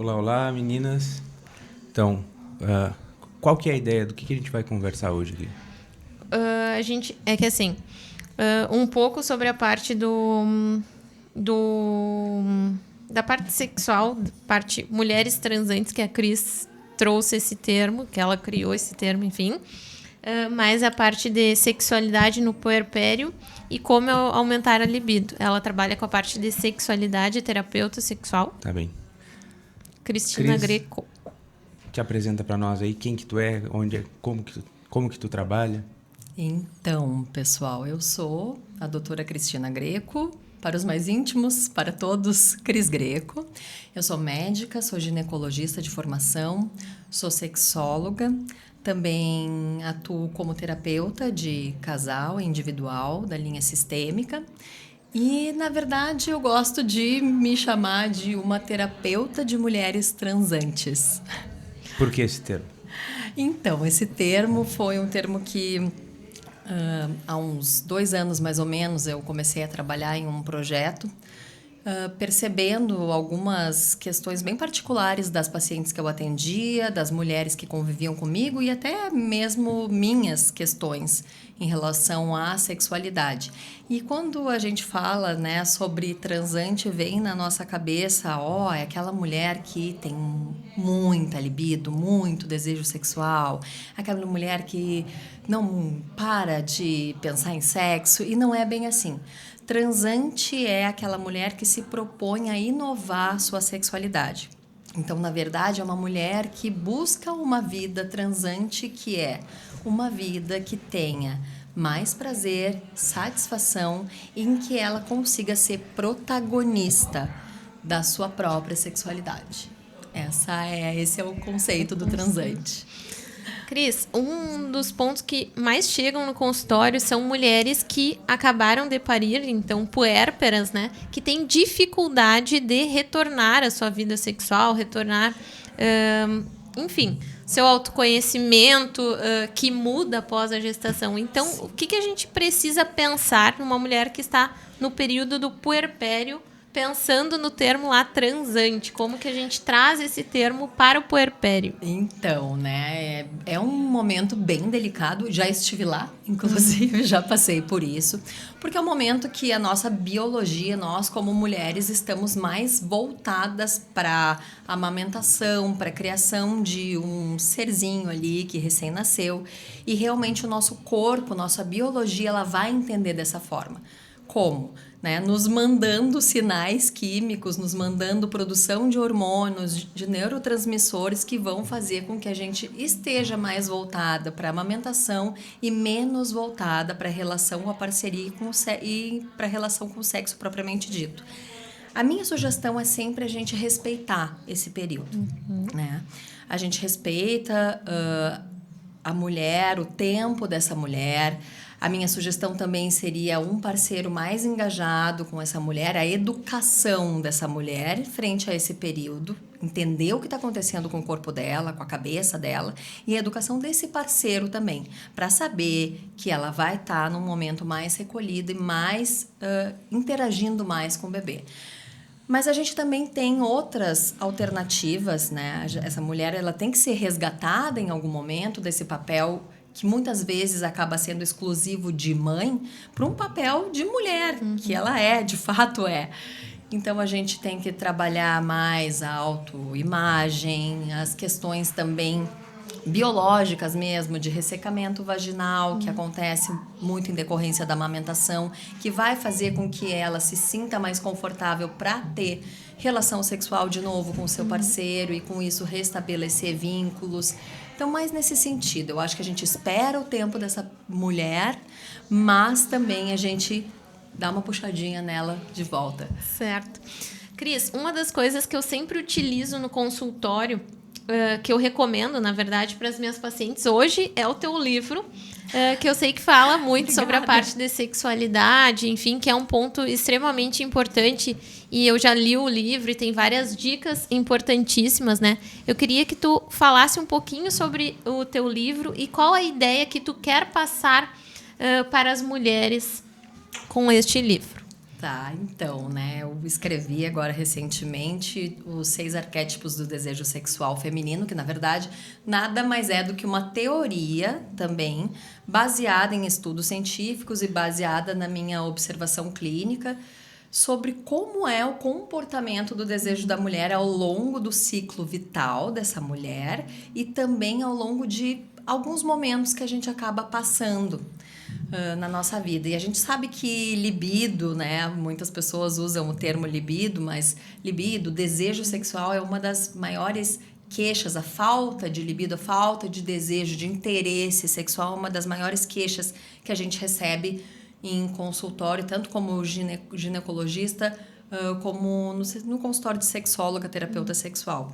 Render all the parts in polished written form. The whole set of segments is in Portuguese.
Olá, olá, meninas. Então, qual que é a ideia do que a gente vai conversar hoje aqui? A gente... É que assim, um pouco sobre a parte da parte sexual, parte mulheres transantes, que a Cris trouxe esse termo, que ela criou esse termo, enfim. Mais a parte de sexualidade no puerpério e como aumentar a libido. Ela trabalha com a parte de sexualidade, terapeuta sexual. Tá bem. Cristina Cris, Greco. te apresenta para nós aí quem que tu é, onde é, como que tu trabalha. Então, pessoal, eu sou a doutora Cristina Greco, para os mais íntimos, para todos, Cris Greco. Eu sou médica, sou ginecologista de formação, sou sexóloga, também atuo como terapeuta de casal e individual da linha sistêmica. E, na verdade, eu gosto de me chamar de uma terapeuta de mulheres transantes. Por que esse termo? Então, esse termo foi um termo que há uns 2 anos, mais ou menos, eu comecei a trabalhar em um projeto, percebendo algumas questões bem particulares das pacientes que eu atendia, das mulheres que conviviam comigo e até mesmo minhas questões em relação à sexualidade. E quando a gente fala, né, sobre transante, vem na nossa cabeça, é aquela mulher que tem muita libido, muito desejo sexual, aquela mulher que não para de pensar em sexo, e não é bem assim. Transante é aquela mulher que se propõe a inovar sua sexualidade. Então, na verdade, é uma mulher que busca uma vida transante, que é uma vida que tenha mais prazer, satisfação, e em que ela consiga ser protagonista da sua própria sexualidade. Esse é o conceito do transante. Cris, um dos pontos que mais chegam no consultório são mulheres que acabaram de parir, então puérperas, né? Que têm dificuldade de retornar à sua vida sexual, retornar, enfim, seu autoconhecimento que muda após a gestação. Então, o que a gente precisa pensar numa mulher que está no período do puerpério, pensando no termo lá transante? Como que a gente traz esse termo para o puerpério? Então, né, é um momento bem delicado, já estive lá, inclusive, já passei por isso, porque é um momento que a nossa biologia, nós como mulheres, estamos mais voltadas para a amamentação, para a criação de um serzinho ali que recém-nasceu, e realmente o nosso corpo, nossa biologia, ela vai entender dessa forma. Como? Né? Nos mandando sinais químicos, nos mandando produção de hormônios, de neurotransmissores que vão fazer com que a gente esteja mais voltada para a amamentação e menos voltada para a relação com a parceria e para a relação com o sexo propriamente dito. A minha sugestão é sempre a gente respeitar esse período. Né? A gente respeita a mulher, o tempo dessa mulher. A minha sugestão também seria um parceiro mais engajado com essa mulher, a educação dessa mulher frente a esse período, entender o que está acontecendo com o corpo dela, com a cabeça dela, e a educação desse parceiro também, para saber que ela vai estar num momento mais recolhido e mais interagindo mais com o bebê. Mas a gente também tem outras alternativas, né? Essa mulher, ela tem que ser resgatada em algum momento desse papel que muitas vezes acaba sendo exclusivo de mãe, para um papel de mulher, que ela é, de fato é. Então, a gente tem que trabalhar mais a autoimagem, as questões também biológicas mesmo, de ressecamento vaginal, que acontece muito em decorrência da amamentação, que vai fazer com que ela se sinta mais confortável para ter relação sexual de novo com o seu parceiro e com isso restabelecer vínculos. Então, mais nesse sentido, eu acho que a gente espera o tempo dessa mulher, mas também a gente dá uma puxadinha nela de volta. Certo. Cris, uma das coisas que eu sempre utilizo no consultório, que eu recomendo, na verdade, para as minhas pacientes hoje, é o teu livro, que eu sei que fala muito sobre a parte de sexualidade, enfim, que é um ponto extremamente importante, e eu já li o livro e tem várias dicas importantíssimas, né? Eu queria que tu falasse um pouquinho sobre o teu livro e qual a ideia que tu quer passar para as mulheres com este livro. Tá, então, né, eu escrevi agora recentemente os 6 arquétipos do desejo sexual feminino, que na verdade nada mais é do que uma teoria também, baseada em estudos científicos e baseada na minha observação clínica, sobre como é o comportamento do desejo da mulher ao longo do ciclo vital dessa mulher e também ao longo de alguns momentos que a gente acaba passando na nossa vida. E a gente sabe que libido, né? Muitas pessoas usam o termo libido, mas libido, desejo sexual, é uma das maiores queixas. A falta de libido, a falta de desejo, de interesse sexual é uma das maiores queixas que a gente recebe em consultório, tanto como ginecologista, como no consultório de sexóloga, terapeuta sexual.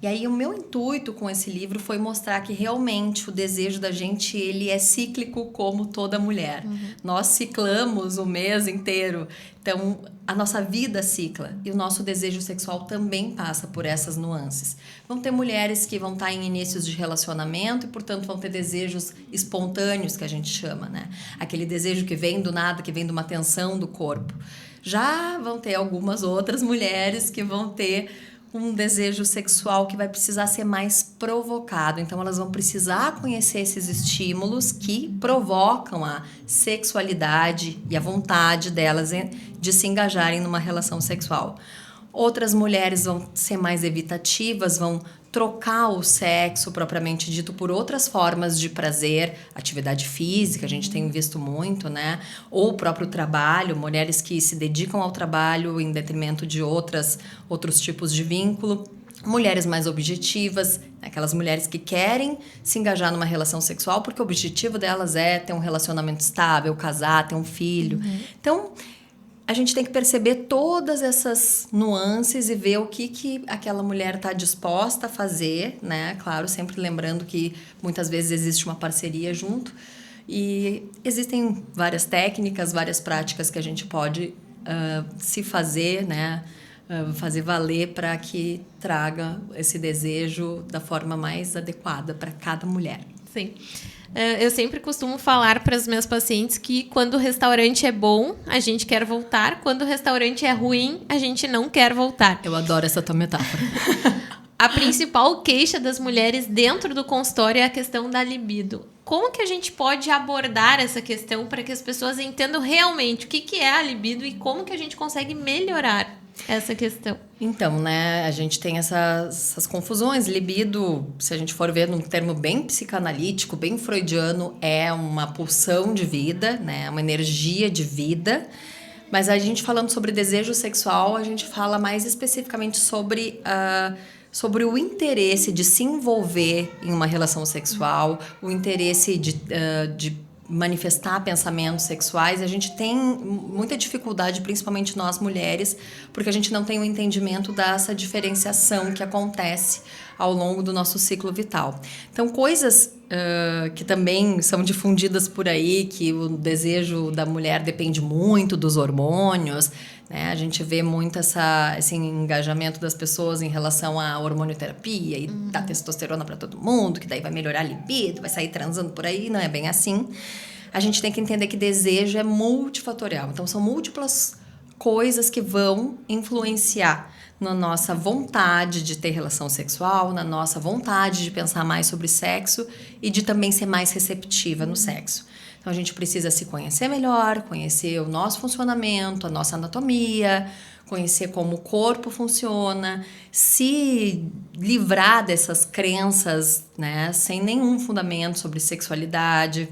E aí o meu intuito com esse livro foi mostrar que realmente o desejo da gente, ele é cíclico como toda mulher. Nós ciclamos o mês inteiro, então a nossa vida cicla e o nosso desejo sexual também passa por essas nuances. Vão ter mulheres que vão estar em inícios de relacionamento e, portanto, vão ter desejos espontâneos, que a gente chama, né? Aquele desejo que vem do nada, que vem de uma tensão do corpo. Já vão ter algumas outras mulheres que vão ter um desejo sexual que vai precisar ser mais provocado. Então, elas vão precisar conhecer esses estímulos que provocam a sexualidade e a vontade delas de se engajarem numa relação sexual. Outras mulheres vão ser mais evitativas, vão trocar o sexo propriamente dito por outras formas de prazer, atividade física, a gente tem visto muito, né? Ou o próprio trabalho, mulheres que se dedicam ao trabalho em detrimento de outros tipos de vínculo. Mulheres mais objetivas, aquelas mulheres que querem se engajar numa relação sexual porque o objetivo delas é ter um relacionamento estável, casar, ter um filho. Então, a gente tem que perceber todas essas nuances e ver o que aquela mulher está disposta a fazer, né? Claro, sempre lembrando que muitas vezes existe uma parceria junto. E existem várias técnicas, várias práticas que a gente pode se fazer, né? Fazer valer para que traga esse desejo da forma mais adequada para cada mulher. Sim. Eu sempre costumo falar para os meus pacientes que quando o restaurante é bom, a gente quer voltar. Quando o restaurante é ruim, a gente não quer voltar. Eu adoro essa tua metáfora. A principal queixa das mulheres dentro do consultório é a questão da libido. Como que a gente pode abordar essa questão para que as pessoas entendam realmente o que é a libido e como que a gente consegue melhorar essa questão? Então, né, a gente tem essas confusões. Libido, se a gente for ver num termo bem psicanalítico, bem freudiano, é uma pulsão de vida, né, uma energia de vida. Mas a gente falando sobre desejo sexual, a gente fala mais especificamente sobre o interesse de se envolver em uma relação sexual, o interesse de manifestar pensamentos sexuais. A gente tem muita dificuldade, principalmente nós mulheres, porque a gente não tem o entendimento dessa diferenciação que acontece ao longo do nosso ciclo vital. Então, coisas que também são difundidas por aí, que o desejo da mulher depende muito dos hormônios, né? A gente vê muito esse engajamento das pessoas em relação à hormonioterapia e dar testosterona para todo mundo, que daí vai melhorar a libido, vai sair transando por aí. Não é bem assim. A gente tem que entender que desejo é multifatorial. Então, são múltiplas coisas que vão influenciar na nossa vontade de ter relação sexual, na nossa vontade de pensar mais sobre sexo e de também ser mais receptiva no sexo. Então, a gente precisa se conhecer melhor, conhecer o nosso funcionamento, a nossa anatomia, conhecer como o corpo funciona, se livrar dessas crenças, né, sem nenhum fundamento sobre sexualidade,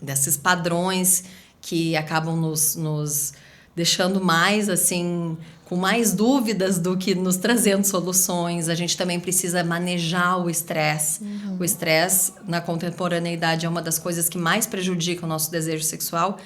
desses padrões que acabam nos deixando mais, assim, com mais dúvidas do que nos trazendo soluções. A gente também precisa manejar o estresse. O estresse, na contemporaneidade, é uma das coisas que mais prejudica o nosso desejo sexual.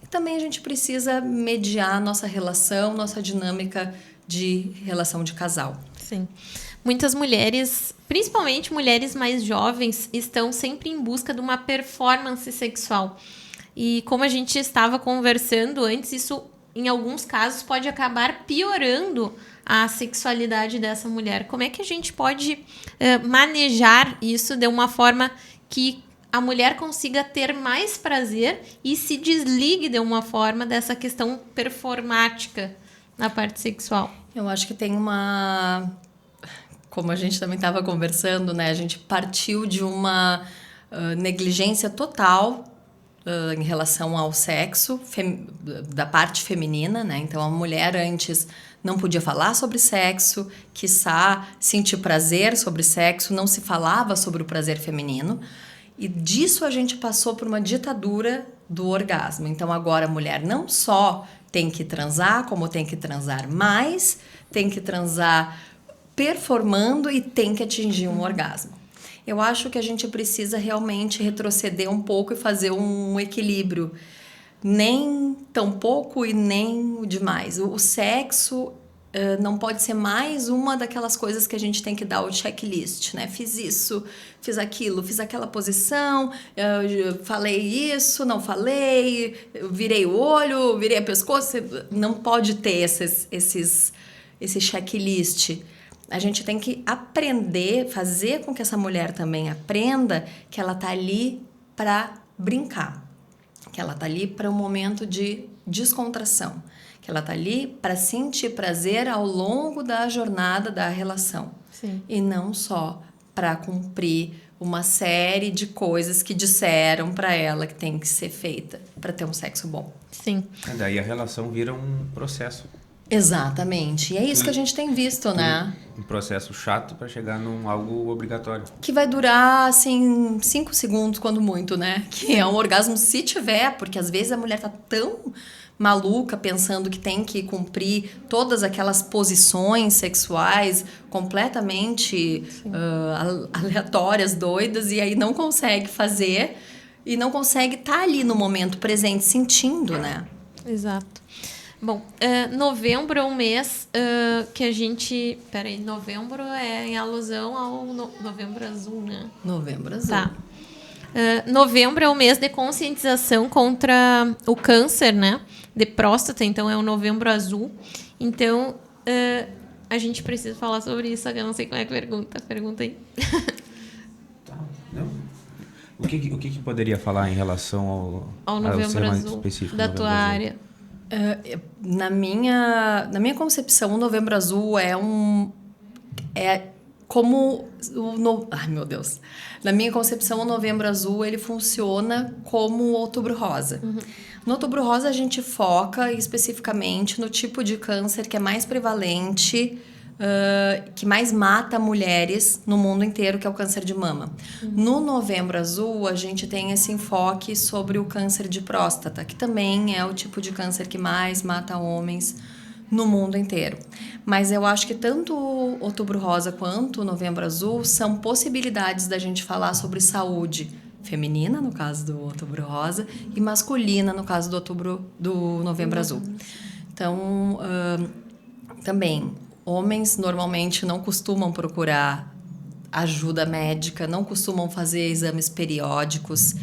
E também a gente precisa mediar nossa relação, nossa dinâmica de relação de casal. Sim. Muitas mulheres, principalmente mulheres mais jovens, estão sempre em busca de uma performance sexual. E como a gente estava conversando antes, isso, em alguns casos, pode acabar piorando a sexualidade dessa mulher. Como é que a gente pode manejar isso de uma forma que a mulher consiga ter mais prazer e se desligue de uma forma dessa questão performática na parte sexual. Eu acho que tem uma... Como a gente também estava conversando, né? A gente partiu de uma negligência total em relação ao sexo da parte feminina, né? Então, a mulher antes não podia falar sobre sexo, quiçá sentir prazer sobre sexo, não se falava sobre o prazer feminino. E disso a gente passou por uma ditadura do orgasmo. Então, agora a mulher não só tem que transar, como tem que transar mais, tem que transar performando e tem que atingir um orgasmo. Eu acho que a gente precisa realmente retroceder um pouco e fazer um equilíbrio. Nem tão pouco e nem o demais. O sexo não pode ser mais uma daquelas coisas que a gente tem que dar o checklist, né? Fiz isso, fiz aquilo, fiz aquela posição, falei isso, não falei, virei o olho, virei a pescoço. Não pode ter esse checklist. A gente tem que aprender, fazer com que essa mulher também aprenda que ela tá ali para brincar, que ela tá ali para um momento de descontração, que ela tá ali para sentir prazer ao longo da jornada da relação. Sim. E não só para cumprir uma série de coisas que disseram para ela que tem que ser feita para ter um sexo bom. Sim. Daí a relação vira um processo. Exatamente. E é isso que a gente tem visto, né? Um processo chato para chegar num algo obrigatório. Que vai durar, assim, 5 segundos, quando muito, né? Que é um orgasmo se tiver, porque às vezes a mulher tá tão maluca pensando que tem que cumprir todas aquelas posições sexuais completamente aleatórias, doidas, e aí não consegue fazer e não consegue estar ali no momento presente, sentindo, né? Exato. Bom, novembro é um mês que a gente... Peraí, novembro é em alusão ao Novembro Azul, né? Novembro Azul. Tá. Novembro é o mês de conscientização contra o câncer, né? De próstata, então é o Novembro Azul. Então, a gente precisa falar sobre isso, eu não sei como é que pergunta. Pergunta aí. Tá, não. O que poderia falar em relação ao Novembro Azul, da tua área? Na minha concepção, o Novembro Azul é como ai, meu Deus. Na minha concepção, o Novembro Azul ele funciona como o Outubro Rosa. Uhum. No Outubro Rosa, a gente foca especificamente no tipo de câncer que é mais prevalente, que mais mata mulheres no mundo inteiro, que é o câncer de mama. Uhum. No Novembro Azul, a gente tem esse enfoque sobre o câncer de próstata, que também é o tipo de câncer que mais mata homens no mundo inteiro. Mas eu acho que tanto o Outubro Rosa quanto o Novembro Azul são possibilidades da gente falar sobre saúde feminina, no caso do Outubro Rosa, e masculina, no caso do Novembro Azul. Então, também, homens normalmente não costumam procurar ajuda médica, não costumam fazer exames periódicos,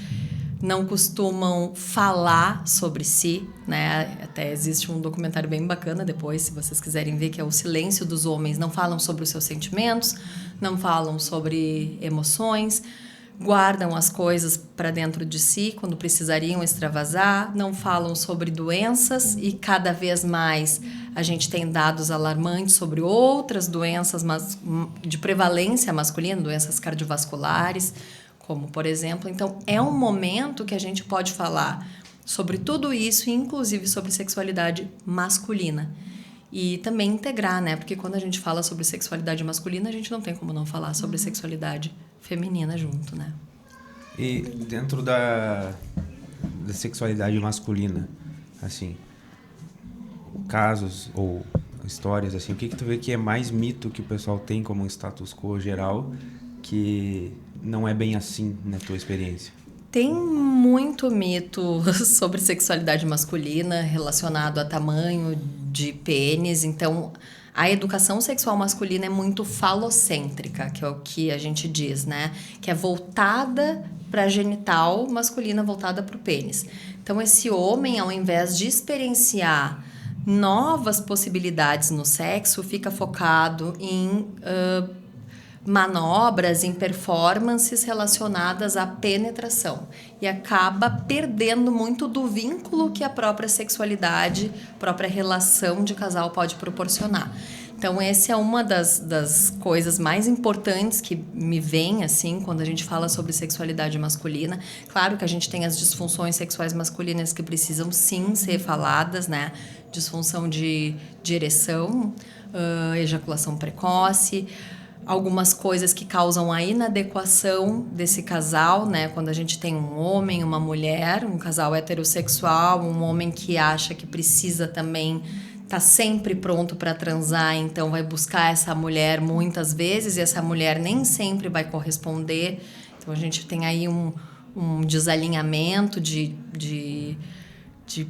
não costumam falar sobre si, né? Até existe um documentário bem bacana depois, se vocês quiserem ver, que é O Silêncio dos Homens. Não falam sobre os seus sentimentos, não falam sobre emoções, guardam as coisas para dentro de si quando precisariam extravasar, não falam sobre doenças e cada vez mais a gente tem dados alarmantes sobre outras doenças de prevalência masculina, doenças cardiovasculares, como por exemplo. Então, é um momento que a gente pode falar sobre tudo isso, inclusive sobre sexualidade masculina. E também integrar, né? Porque quando a gente fala sobre sexualidade masculina, a gente não tem como não falar sobre sexualidade feminina junto, né? E dentro da sexualidade masculina, assim, casos ou histórias, assim, o que tu vê que é mais mito que o pessoal tem como um status quo geral que não é bem assim na tua experiência? Tem muito mito sobre sexualidade masculina relacionado a tamanho de pênis. Então, a educação sexual masculina é muito falocêntrica, que é o que a gente diz, né? Que é voltada para a genital masculina, voltada para o pênis. Então, esse homem, ao invés de experienciar novas possibilidades no sexo, fica focado em manobras, em performances relacionadas à penetração e acaba perdendo muito do vínculo que a própria sexualidade, própria relação de casal pode proporcionar. Então, essa é uma das coisas mais importantes que me vem, assim, quando a gente fala sobre sexualidade masculina. Claro que a gente tem as disfunções sexuais masculinas que precisam, sim, ser faladas, né? Disfunção de ereção, ejaculação precoce, algumas coisas que causam a inadequação desse casal, né? Quando a gente tem um homem, uma mulher, um casal heterossexual, um homem que acha que precisa também tá sempre pronto para transar, então vai buscar essa mulher muitas vezes e essa mulher nem sempre vai corresponder. Então a gente tem aí um desalinhamento de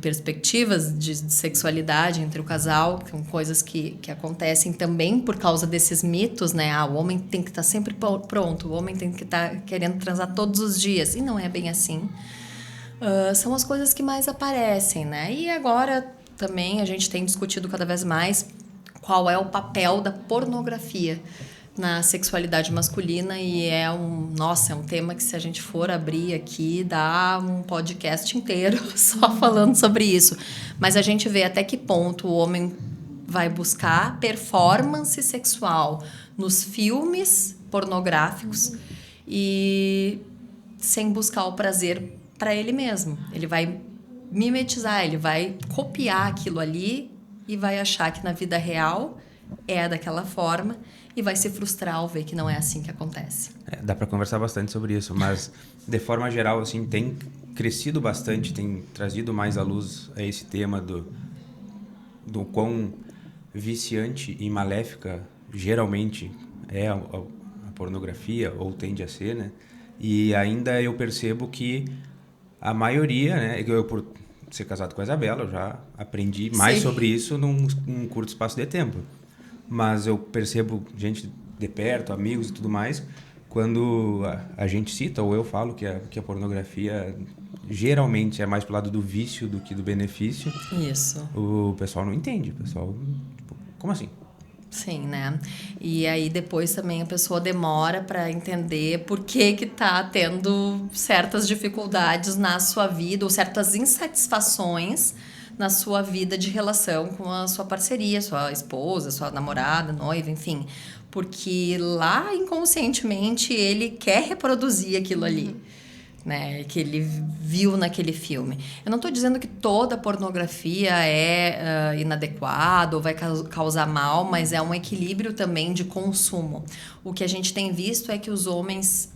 perspectivas de sexualidade entre o casal, que são coisas que acontecem também por causa desses mitos, né? O homem tem que estar sempre pronto, o homem tem que estar querendo transar todos os dias, e não é bem assim. São as coisas que mais aparecem, né? E agora também a gente tem discutido cada vez mais qual é o papel da pornografia na sexualidade masculina e é um tema que se a gente for abrir aqui dá um podcast inteiro só falando sobre isso. Mas a gente vê até que ponto o homem vai buscar performance sexual nos filmes pornográficos e sem buscar o prazer para ele mesmo. Ele vai mimetizar, ele vai copiar aquilo ali e vai achar que na vida real é daquela forma e vai se frustrar ao ver que não é assim que acontece. Dá para conversar bastante sobre isso, mas de forma geral, assim, tem crescido bastante, tem trazido mais à luz a esse tema do quão viciante e maléfica geralmente é a pornografia, ou tende a ser, né? E ainda eu percebo que a maioria, né? Eu, por ser casado com a Isabela, eu já aprendi mais sobre isso num curto espaço de tempo. Mas eu percebo gente de perto, amigos e tudo mais, quando a gente cita, ou eu falo que a pornografia geralmente é mais pro lado do vício do que do benefício. Isso. O pessoal não entende. O pessoal, tipo, como assim? Sim, né? E aí depois também a pessoa demora para entender por que tá tendo certas dificuldades na sua vida ou certas insatisfações na sua vida de relação com a sua parceria, sua esposa, sua namorada, noiva, enfim. Porque lá inconscientemente ele quer reproduzir aquilo ali. Né, que ele viu naquele filme. Eu não estou dizendo que toda pornografia é inadequada ou vai causar mal, mas é um equilíbrio também de consumo. O que a gente tem visto é que os homens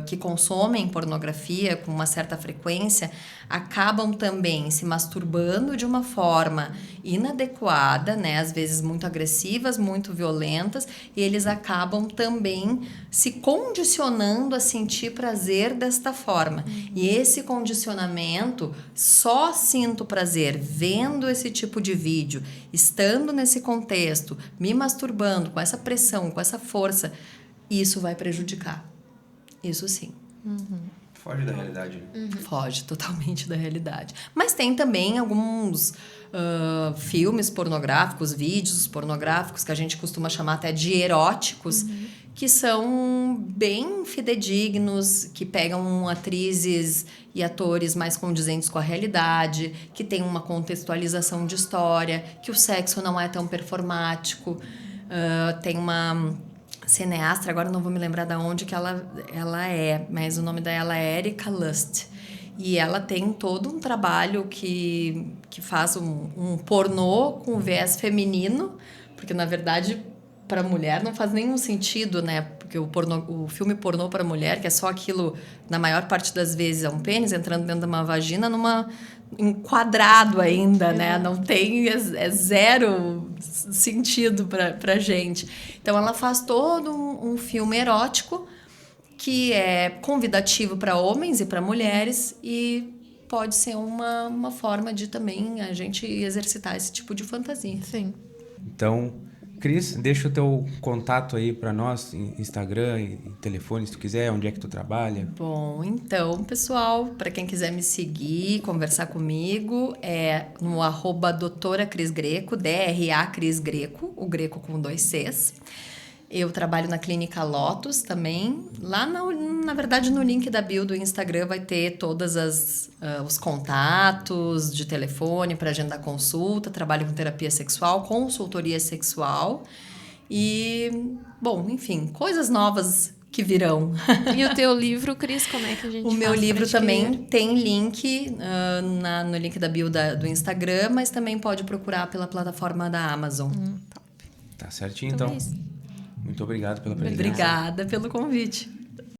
que consomem pornografia com uma certa frequência acabam também se masturbando de uma forma inadequada, né, às vezes muito agressivas, muito violentas, e eles acabam também se condicionando a sentir prazer desta forma. E esse condicionamento, só sinto prazer vendo esse tipo de vídeo, estando nesse contexto, me masturbando com essa pressão, com essa força, isso vai prejudicar. Isso sim. Foge da realidade. Foge totalmente da realidade. Mas tem também alguns filmes pornográficos, vídeos pornográficos, que a gente costuma chamar até de eróticos, que são bem fidedignos, que pegam atrizes e atores mais condizentes com a realidade, que tem uma contextualização de história, que o sexo não é tão performático. Tem uma cineasta, agora não vou me lembrar de onde que ela é, mas o nome dela é Erika Lust. E ela tem todo um trabalho que faz um pornô com viés feminino, porque, na verdade, para mulher não faz nenhum sentido, né? Porque o filme pornô para mulher, que é só aquilo, na maior parte das vezes, é um pênis entrando dentro de uma vagina enquadrado ainda, né? Não tem... É zero sentido pra gente. Então, ela faz todo um filme erótico que é convidativo para homens e para mulheres e pode ser uma forma de também a gente exercitar esse tipo de fantasia. Sim. Então, Cris, deixa o teu contato aí para nós, Instagram e telefone, se tu quiser, onde é que tu trabalha. Bom, então, pessoal, para quem quiser me seguir, conversar comigo, é no @doutora Cris Greco, DRA Cris Greco, o Greco com 2 Cs. Eu trabalho na Clínica Lotus também. Lá, na verdade, no link da bio do Instagram vai ter todos os contatos de telefone para agendar consulta. Trabalho com terapia sexual, consultoria sexual. E, bom, enfim, coisas novas que virão. E o teu livro, Cris, como é que a gente faz? O meu livro pra te também ler? tem link no link da bio do Instagram, mas também pode procurar pela plataforma da Amazon. Tá certinho, Então então. é isso. Muito obrigado pela presença. Obrigada pelo convite.